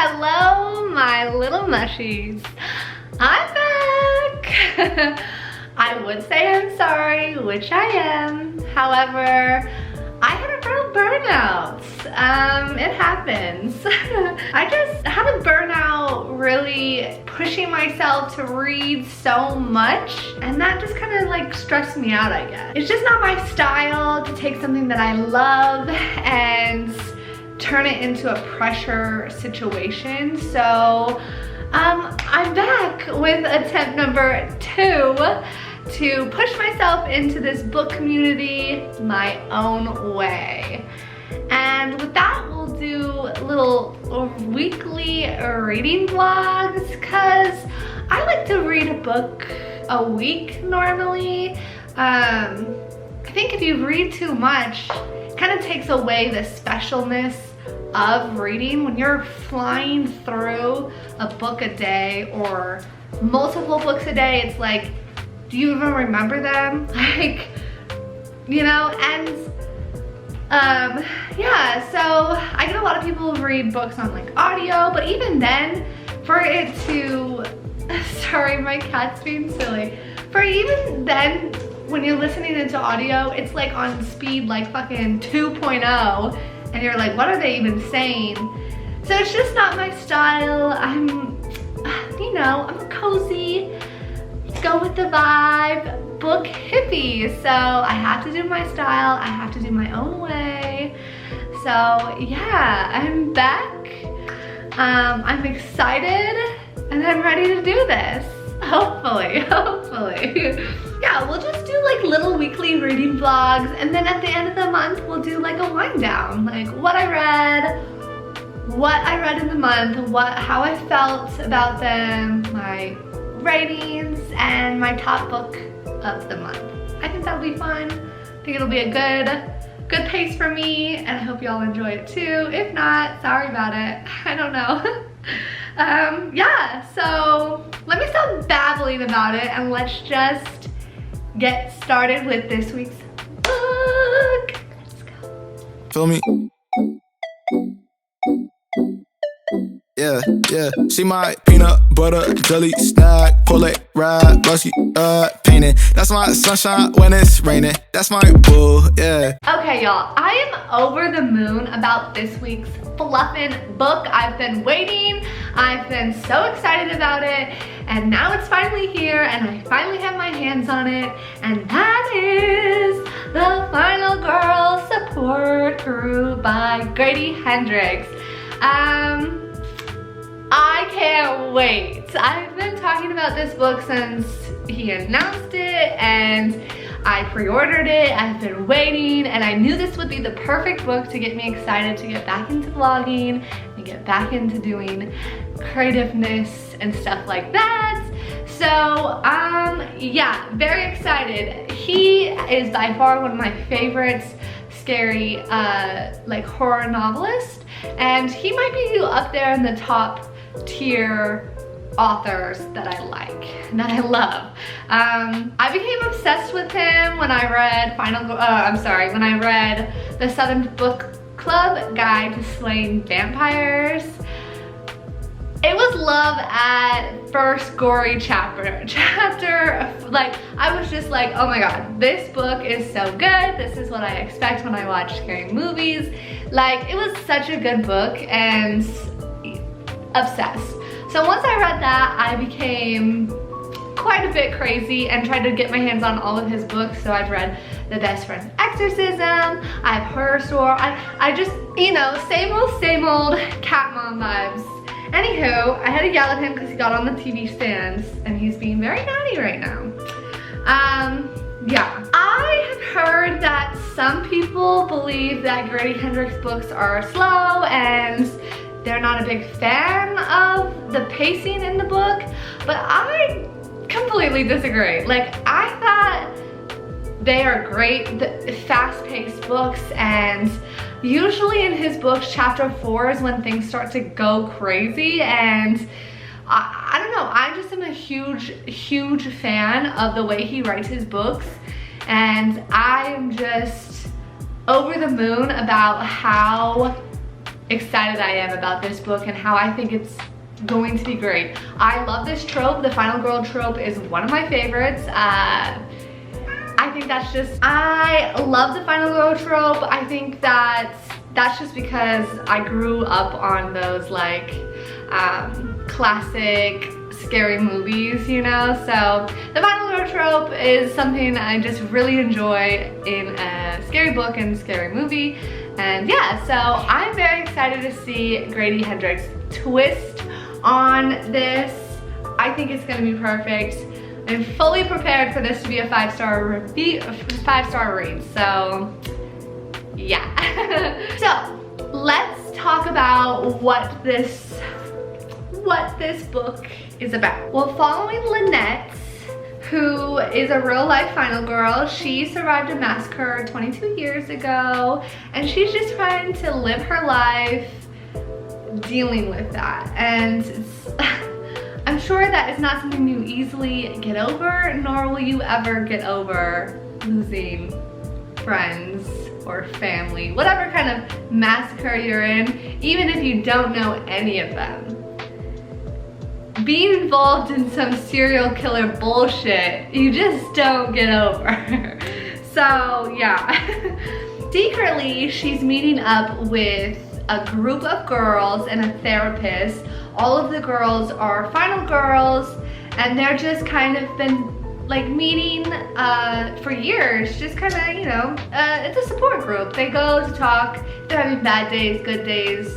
Hello, my little mushies. I'm back. I would say I'm sorry, which I am. However, I had a real burnout. It happens. I just had a burnout really pushing myself to read so much, and that just kind of like stressed me out, I guess. It's just not my style to take something that I love and turn it into a pressure situation. So I'm back with attempt number 2 to push myself into this book community my own way. And with that, we'll do little weekly reading vlogs, because I like to read a book a week normally. I think if you read too much, it kind of takes away the specialness of reading. When you're flying through a book a day or multiple books a day, it's like, do you even remember them? Like, you know, and yeah, so I get a lot of people who read books on like audio, but even then, for it to, sorry, my cat's being silly. For even then, when you're listening into audio, it's like on speed like fucking 2.0, and you're like, what are they even saying? So it's just not my style. I'm, you know, I'm a cozy, go with the vibe book hippie. So I have to do my style. I have to do my own way. So yeah, I'm back. I'm excited and I'm ready to do this. Hopefully. Yeah, we'll just do like little weekly reading vlogs, and then at the end of the month, we'll do like a wind down, like what I read in the month, how I felt about them, my ratings, and my top book of the month. I think that'll be fun. I think it'll be a good pace for me, and I hope y'all enjoy it too. If not, sorry about it. I don't know. Yeah, so let me stop babbling about it and let's just get started with this week's book. Let's go. Feel me? Yeah, she my peanut butter jelly snack, pull it, ride, rushy, painting. That's my sunshine when it's raining. That's my boo, yeah. Okay, y'all, I am over the moon about this week's fluffin' book. I've been waiting. I've been so excited about it, and now it's finally here, and I finally have my hands on it, and that is The Final Girl Support Group by Grady Hendrix. I can't wait. I've been talking about this book since he announced it, and I pre-ordered it. I've been waiting, and I knew this would be the perfect book to get me excited to get back into vlogging and get back into doing creativeness and stuff like that. So, yeah, very excited. He is by far one of my favorites, scary, like horror novelist, and he might be up there in the top tier authors that I like, that I love. I became obsessed with him when I read when I read the 7th Book Club Guide to Slaying Vampires. It was love at first gory chapter. Like, I was just like, oh my god, this book is so good. This is what I expect when I watch scary movies. Like, it was such a good book, and obsessed. So once I read that, I became quite a bit crazy and tried to get my hands on all of his books. So I've read The Best Friend's Exorcism, I have Horror Store, I just, you know, same old cat mom vibes. Anywho, I had to yell at him because he got on the TV stands and he's being very naughty right now. Yeah. I have heard that some people believe that Grady Hendrix books are slow and they're not a big fan of the pacing in the book, but I completely disagree. Like, I thought they are great, fast-paced books, and usually in his books, chapter 4 is when things start to go crazy, and I don't know, I just am a huge fan of the way he writes his books, and I'm just over the moon about how excited I am about this book and how I think it's going to be great. I love this trope. The final girl trope is one of my favorites. I think that's just, I love the final girl trope. I think that's just because I grew up on those like classic scary movies, you know? So the final girl trope is something I just really enjoy in a scary book and scary movie. And yeah, so I'm very excited to see Grady Hendrix twist on this. I think it's gonna be perfect. I'm fully prepared for this to be a 5-star read, so yeah. So let's talk about what this book is about. Well, following Lynette, who is a real life final girl. She survived a massacre 22 years ago, and she's just trying to live her life dealing with that. And I'm sure that is not something you easily get over, nor will you ever get over losing friends or family, whatever kind of massacre you're in, even if you don't know any of them. Being involved in some serial killer bullshit, you just don't get over. So yeah. Secretly, she's meeting up with a group of girls and a therapist. All of the girls are final girls, and they're just kind of been like meeting for years, just kind of, you know, it's a support group. They go to talk, they're having bad days, good days.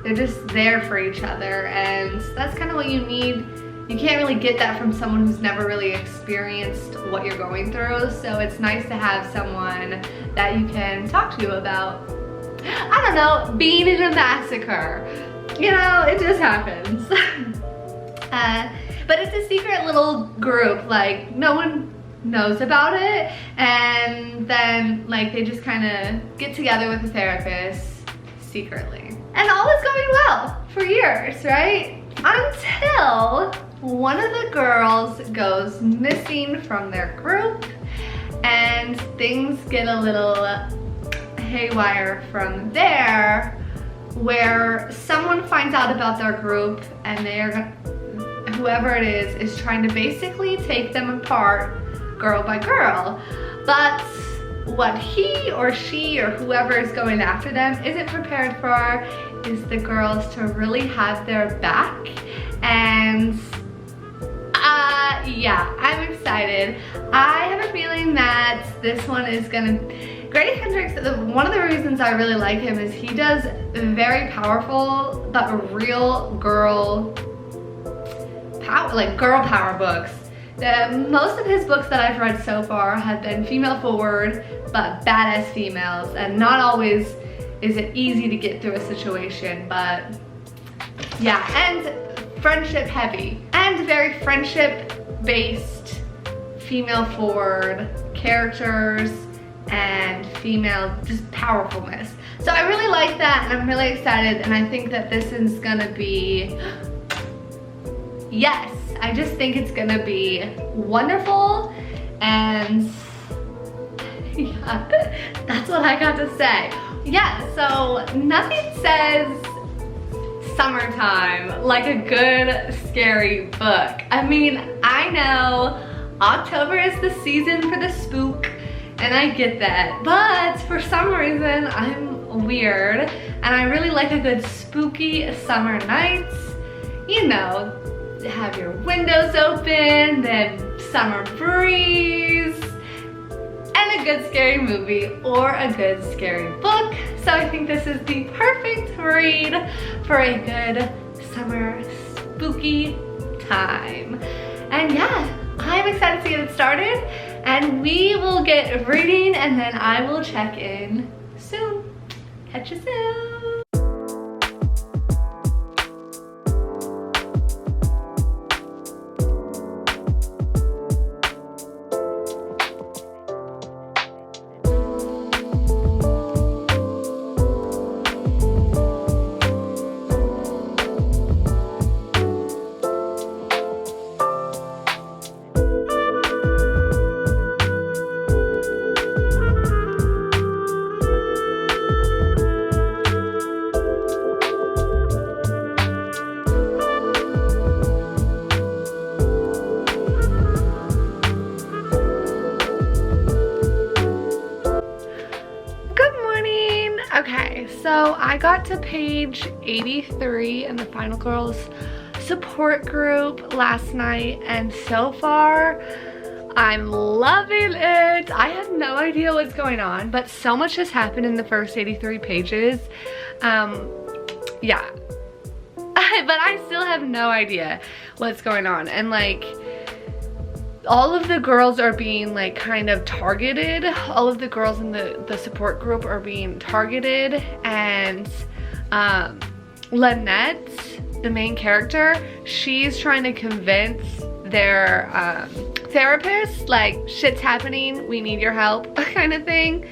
They're just there for each other, and that's kind of what you need. You can't really get that from someone who's never really experienced what you're going through, so it's nice to have someone that you can talk to about, I don't know, being in a massacre. You know, it just happens. But it's a secret little group, like no one knows about it, and then like they just kind of get together with a therapist secretly. And all is going well for years, right? Until one of the girls goes missing from their group, and things get a little haywire from there, where someone finds out about their group, and whoever it is trying to basically take them apart girl by girl. But what he or she or whoever is going after them isn't prepared for is the girls to really have their back. And yeah, I'm excited. I have a feeling that this one is gonna, Grady Hendrix, one of the reasons I really like him is he does very powerful but real girl power, like girl power books. Most of his books that I've read so far have been female forward, but badass females, and not always is it easy to get through a situation, but yeah, and friendship heavy, and very friendship based, female forward characters, and female just powerfulness. So I really like that, and I'm really excited, and I think that this is gonna be, yes, I just think it's gonna be wonderful, and yeah, that's what I got to say. Yeah, so nothing says summertime like a good scary book. I mean, I know October is the season for the spook, and I get that, but for some reason I'm weird, and I really like a good spooky summer nights. You know, have your windows open, then summer breeze, and a good scary movie or a good scary book. So I think this is the perfect read for a good summer spooky time. And yeah, I'm excited to get it started, and we will get reading, and then I will check in soon. Catch you soon. I got to page 83 in the Final Girls support group last night, and so far I'm loving it. I have no idea what's going on, but so much has happened in the first 83 pages. Yeah. But I still have no idea what's going on. And like, all of the girls are being like kind of targeted. All of the girls in the support group are being targeted, and Lynette, the main character, she's trying to convince their therapist, like, shit's happening, we need your help, kind of thing.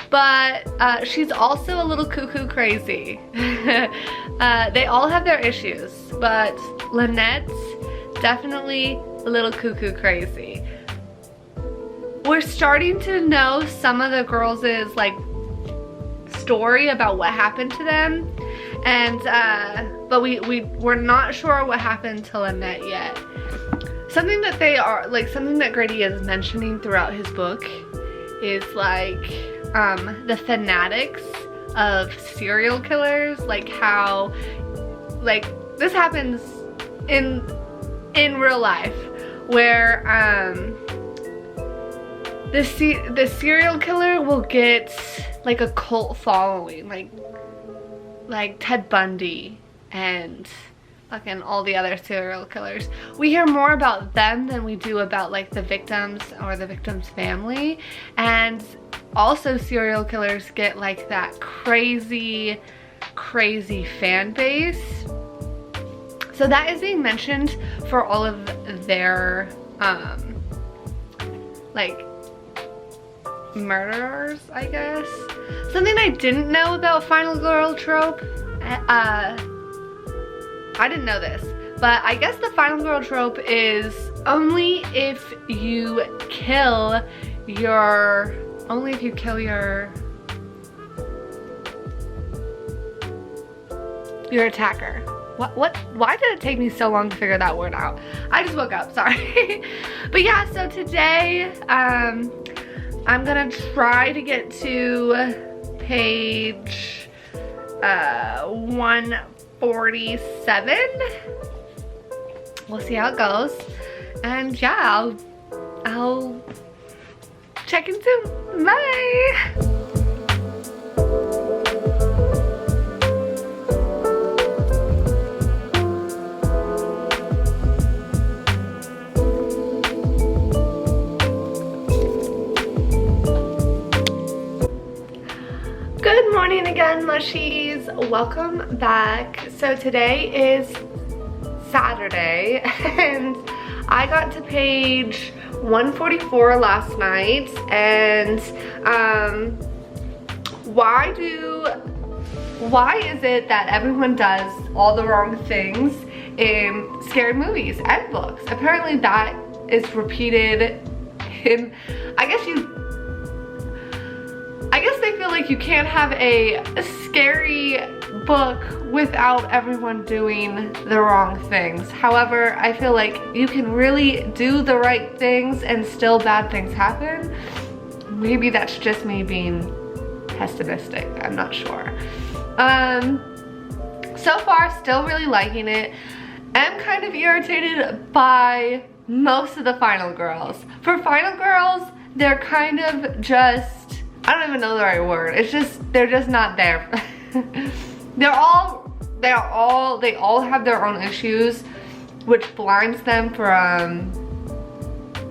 But she's also a little cuckoo crazy. They all have their issues, but Lynette's definitely a little cuckoo crazy. We're starting to know some of the girls' like story about what happened to them, and but we're not sure what happened to Lynette yet. Something that they are like, something that Grady is mentioning throughout his book is like the fanatics of serial killers, like how like this happens in real life, where the serial killer will get like a cult following, like Ted Bundy and fucking all the other serial killers. We hear more about them than we do about like the victims or the victim's family. And also serial killers get like that crazy fan base. So that is being mentioned for all of their like murderers, I guess. Something I didn't know about Final Girl trope, I didn't know this, but I guess the Final Girl trope is only if you kill your attacker. What? Why did it take me so long to figure that word out? I just woke up, sorry. But yeah, so today, I'm gonna try to get to page 147. We'll see how it goes. And yeah, I'll check in soon. Bye. Good morning again, Mushies. Welcome back. So today is Saturday and I got to page 144 last night, and why is it that everyone does all the wrong things in scary movies and books? Apparently that is repeated in, I guess they feel like you can't have a scary book without everyone doing the wrong things. However, I feel like you can really do the right things and still bad things happen. Maybe that's just me being pessimistic, I'm not sure. So far, still really liking it. I'm kind of irritated by most of the Final Girls. For Final Girls, they're kind of just, I don't even know the right word. It's just, they're just not there. They all have their own issues, which blinds them from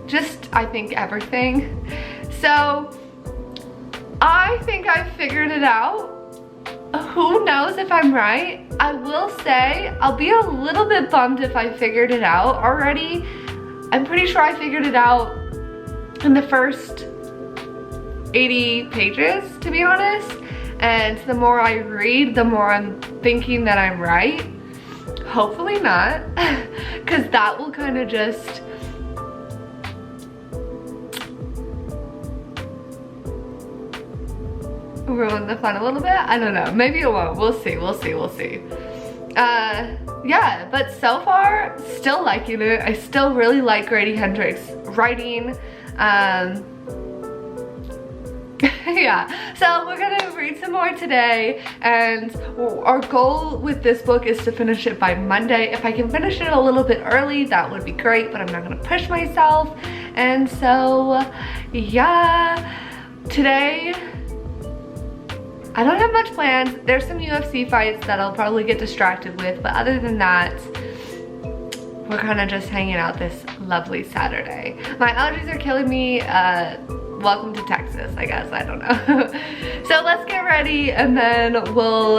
just, I think, everything. So I think I figured it out. Who knows if I'm right? I will say I'll be a little bit bummed if I figured it out already. I'm pretty sure I figured it out in the first 80 pages, to be honest. And the more I read, the more I'm thinking that I'm right. Hopefully not, because that will kind of just ruin the fun a little bit. I don't know, maybe it won't. We'll see. Yeah, but so far, still liking it. I still really like Grady Hendrix writing. Yeah, so we're gonna read some more today, and our goal with this book is to finish it by Monday. If I can finish it a little bit early, that would be great, but I'm not gonna push myself. And so, yeah, today, I don't have much plans. There's some UFC fights that I'll probably get distracted with, but other than that, we're kind of just hanging out this lovely Saturday. My allergies are killing me. Welcome to Texas, I guess, I don't know. So let's get ready and then we'll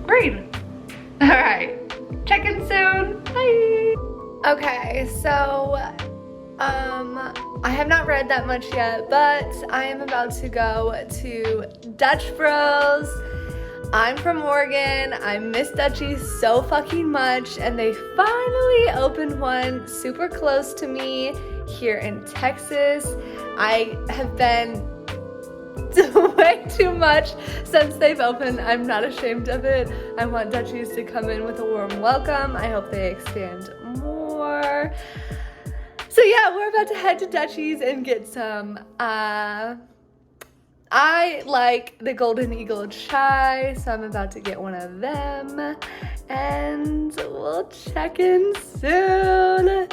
read. All right, check in soon, bye. Okay, so I have not read that much yet, but I am about to go to Dutch Bros. I'm from Oregon. I miss Dutchies so fucking much, and they finally opened one super close to me here in Texas. I have been way too much since they've opened. I'm not ashamed of it. I want Dutchies to come in with a warm welcome. I hope they expand more. So yeah, we're about to head to Dutchies and get some, I like the Golden Eagle chai, so I'm about to get one of them, and we'll check in soon.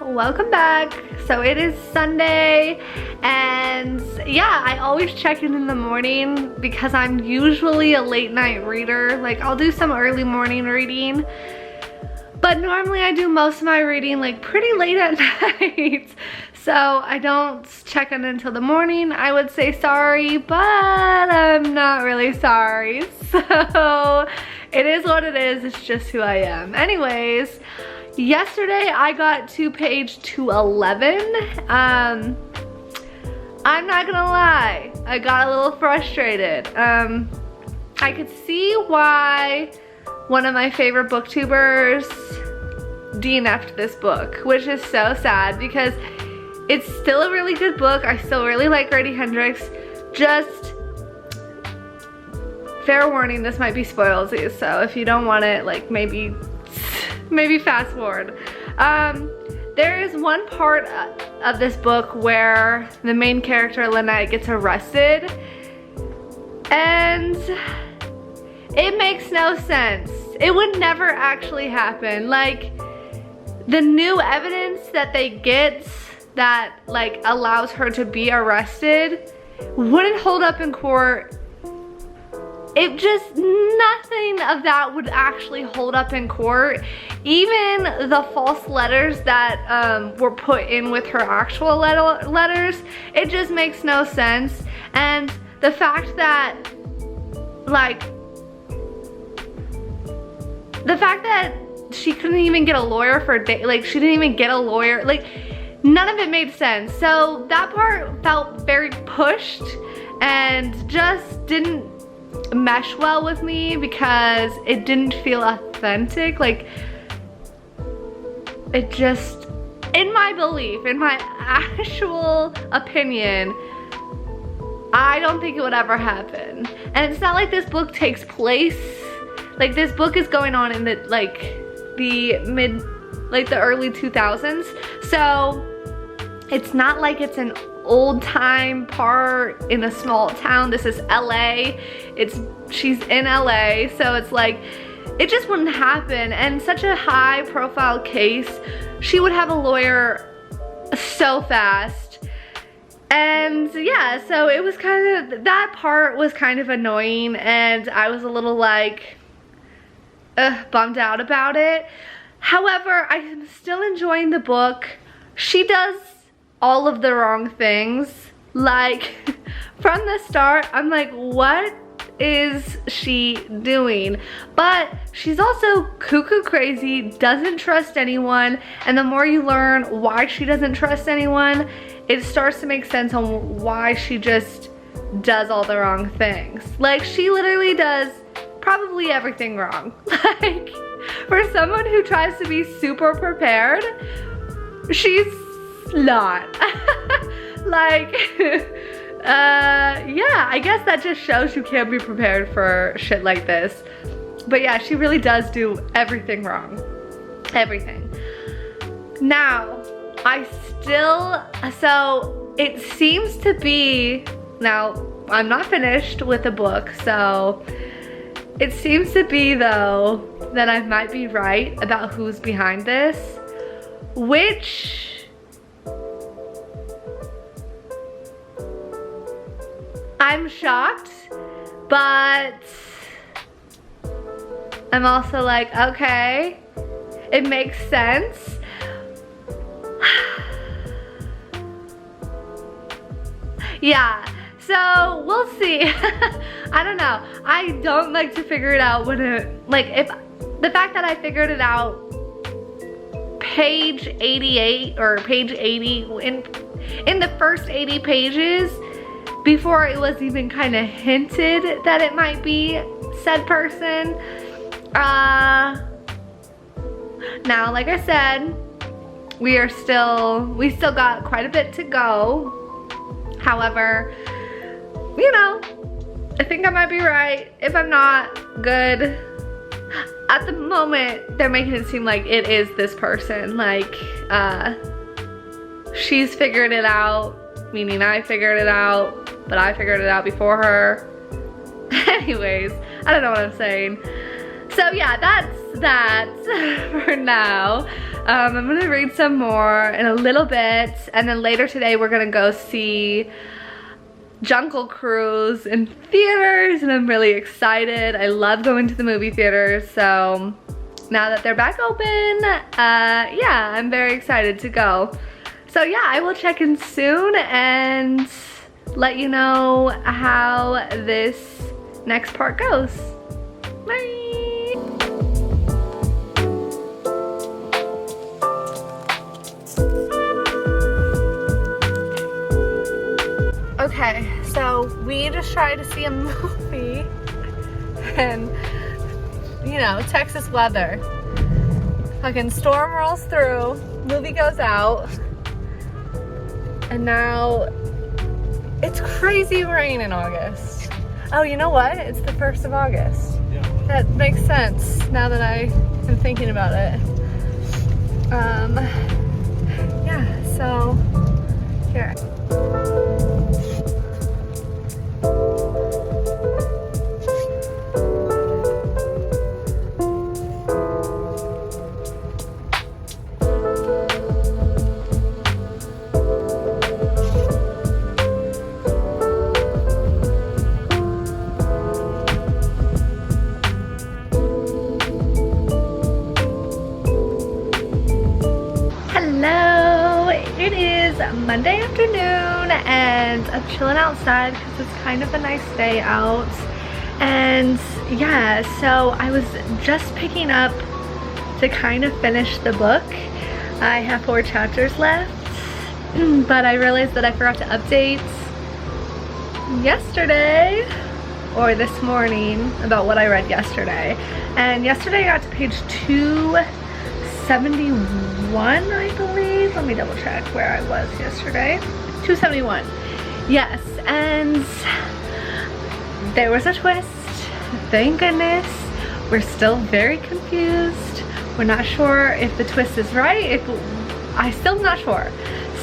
Welcome back. So it is Sunday, and yeah, I always check in the morning because I'm usually a late night reader. Like, I'll do some early morning reading, but normally I do most of my reading like pretty late at night. So I don't check in until the morning. I would say sorry, but I'm not really sorry. So it is what it is. It's just who I am. Anyways, yesterday I got to page 211. I'm not gonna lie, I got a little frustrated. I could see why one of my favorite booktubers DNF'd this book, which is so sad because it's still a really good book. I still really like Grady Hendrix. Just fair warning, this might be spoilsy, so if you don't want it, like maybe fast forward. There is one part of this book where the main character, Lynette, gets arrested, and it makes no sense. It would never actually happen. Like, the new evidence that they get that like allows her to be arrested wouldn't hold up in court. It just, nothing of that would actually hold up in court. Even the false letters that were put in with her actual letters, it just makes no sense. And the fact that, like, she couldn't even get a lawyer for a day. Like, she didn't even get a lawyer. Like, none of it made sense. So that part felt very pushed and just didn't mesh well with me because it didn't feel authentic. Like, it just, in my belief, in my actual opinion, I don't think it would ever happen. And it's not like this book takes place, like this book is going on in the the early 2000s. So it's not like it's an old time part in a small town. This is LA. She's in LA, so it's like, it just wouldn't happen. And such a high profile case, she would have a lawyer so fast. And yeah, so it was kind of, that part was kind of annoying, and I was a little like bummed out about it. However, I'm still enjoying the book. She does all of the wrong things. Like, from the start, I'm like, what is she doing? But she's also cuckoo crazy, doesn't trust anyone, and the more you learn why she doesn't trust anyone, it starts to make sense on why she just does all the wrong things. Like, she literally does probably everything wrong. Like, for someone who tries to be super prepared, she's not. Like, yeah, I guess that just shows you can't be prepared for shit like this. But yeah, she really does do everything wrong. Everything. Now, so it seems to be, now I'm not finished with the book, so it seems to be though that I might be right about who's behind this, which I'm shocked, but I'm also like, okay, it makes sense. Yeah, so we'll see. I don't know. I don't like to figure it out when it, like, if the fact that I figured it out page 88 or page 80 in the first 80 pages before it was even kind of hinted that it might be said person. Now, like I said, we still got quite a bit to go. However, you know, I think I might be right. If I'm not, good. At the moment, they're making it seem like it is this person. Like, she's figured it out, meaning I figured it out, but I figured it out before her. Anyways, I don't know what I'm saying. So yeah, that's that for now. I'm gonna read some more in a little bit, and then later today we're gonna go see Jungle Cruise in theaters, and I'm really excited. I love going to the movie theaters, so now that they're back open, yeah, I'm very excited to go. So yeah, I will check in soon and let you know how this next part goes. Bye! Okay, so we just tried to see a movie, and you know, Texas weather. Fucking storm rolls through, movie goes out, and now it's crazy rain in August. Oh, you know what? It's the 1st of August. Yeah. That makes sense now that I am thinking about it. Yeah, so here. Monday afternoon, and I'm chilling outside because it's kind of a nice day out. And yeah, so I was just picking up to kind of finish the book. I have 4 chapters left, but I realized that I forgot to update yesterday or this morning about what I read yesterday. And yesterday I got to page 271, I believe. Let me double check where I was yesterday. 271. Yes, and there was a twist. Thank goodness. We're still very confused. We're not sure if the twist is right. I'm still not sure.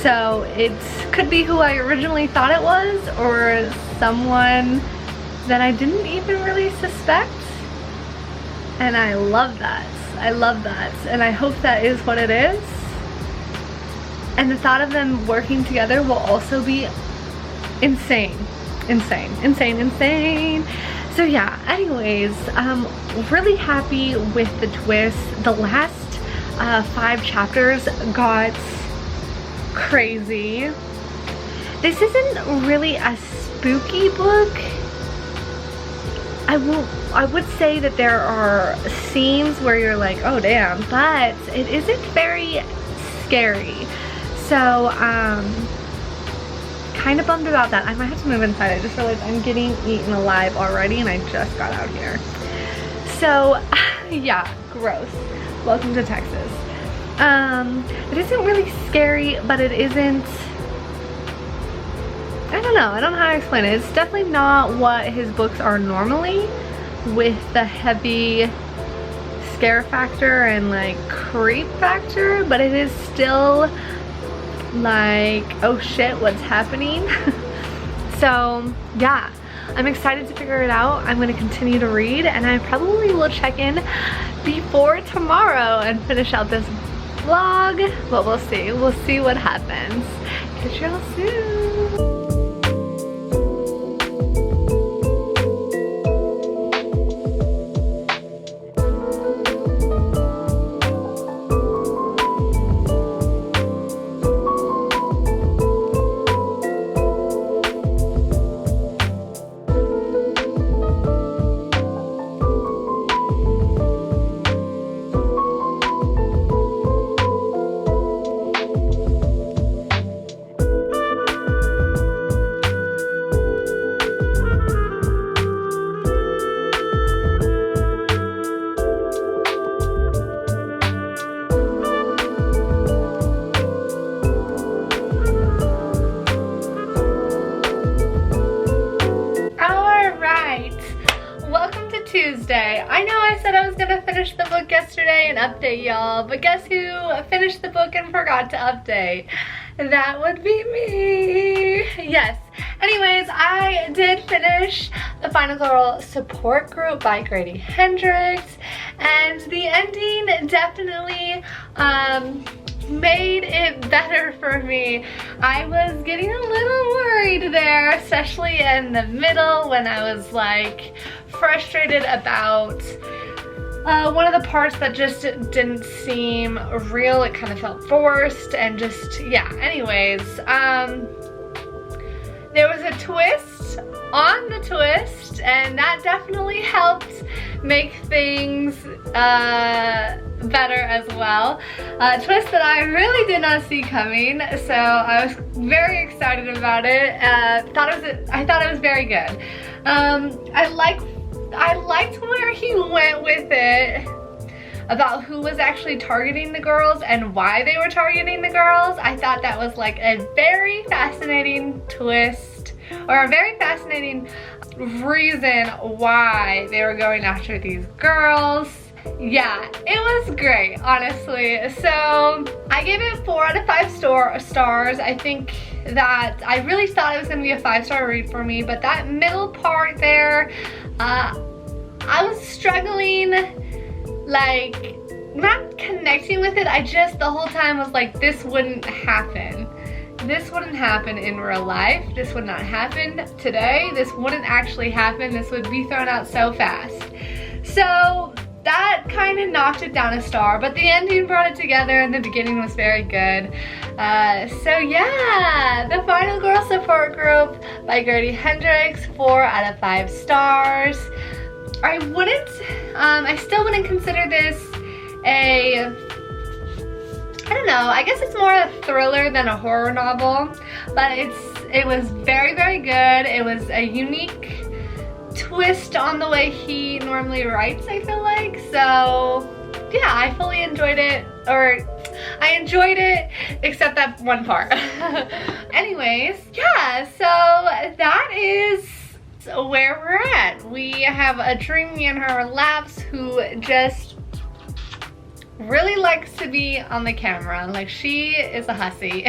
So it could be who I originally thought it was, or someone that I didn't even really suspect. And I love that. I love that. And I hope that is what it is. And the thought of them working together will also be insane. Insane, insane, insane. So yeah, anyways, really happy with the twist. The last 5 chapters got crazy. This isn't really a spooky book. I would say that there are scenes where you're like, oh damn, but it isn't very scary. So kind of bummed about that. I might have to move inside. I just realized I'm getting eaten alive already and I just got out here. So yeah, gross. Welcome to Texas. It isn't really scary, but it isn't, I don't know how to explain it. It's definitely not what his books are normally, with the heavy scare factor and like creep factor, but it is still like, oh shit, what's happening? So yeah, I'm excited to figure it out. I'm going to continue to read, and I probably will check in before tomorrow and finish out this vlog, but we'll see what happens. Catch y'all soon. Tuesday. I know I said I was gonna finish the book yesterday and update y'all, but guess who finished the book and forgot to update? That would be me. Yes. Anyways, I did finish The Final Girl Support Group by Grady Hendrix, and the ending definitely made it better for me. I was getting a little worried there, especially in the middle when I was like frustrated about one of the parts that just didn't seem real. It kind of felt forced and just, yeah, anyways, there was a twist on the twist, and that definitely helped make things better as well. A twist that I really did not see coming, so I was very excited about it. I thought it was very good. I liked where he went with it about who was actually targeting the girls and why they were targeting the girls. I thought that was like a very fascinating twist, or a very fascinating reason why they were going after these girls. Yeah, it was great, honestly. So I gave it 4 out of 5 stars. I think that I really thought it was gonna be a 5-star read for me, but that middle part there, I was struggling, like, not connecting with it. I just the whole time was like, this wouldn't happen. This wouldn't happen in real life. This would not happen today. This wouldn't actually happen. This would be thrown out so fast. So that kind of knocked it down a star, but the ending brought it together and the beginning was very good. So yeah, The Final Girl Support Group by Grady Hendrix, 4 out of 5 stars. I still wouldn't consider this I don't know, I guess it's more a thriller than a horror novel, but it was very, very good. It was a unique twist on the way he normally writes, I feel like. So yeah, I fully enjoyed it, or I enjoyed it except that one part. Anyways, yeah, so that is where we're at. We have a Dreamy in her laps who just really likes to be on the camera. Like, she is a hussy.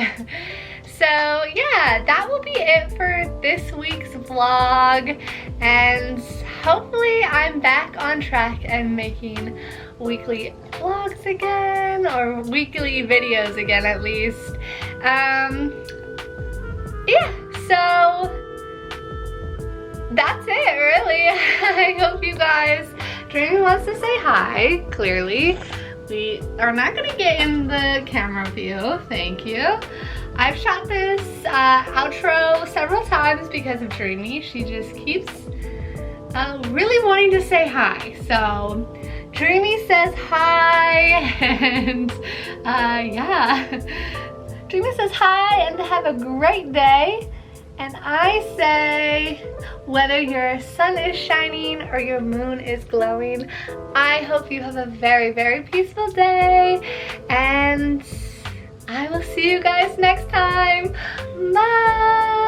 So yeah, that will be it for this week's vlog, and hopefully I'm back on track and making weekly vlogs again, or weekly videos again at least. Yeah, so that's it really. I hope you guys, Dreamy wants to say hi, clearly. We are not gonna get in the camera view, thank you. I've shot this outro several times because of Dreamy. She just keeps really wanting to say hi. So Dreamy says hi, and yeah. Dreamy says hi and have a great day. And I say, whether your sun is shining or your moon is glowing, I hope you have a very, very peaceful day. And I will see you guys next time. Bye.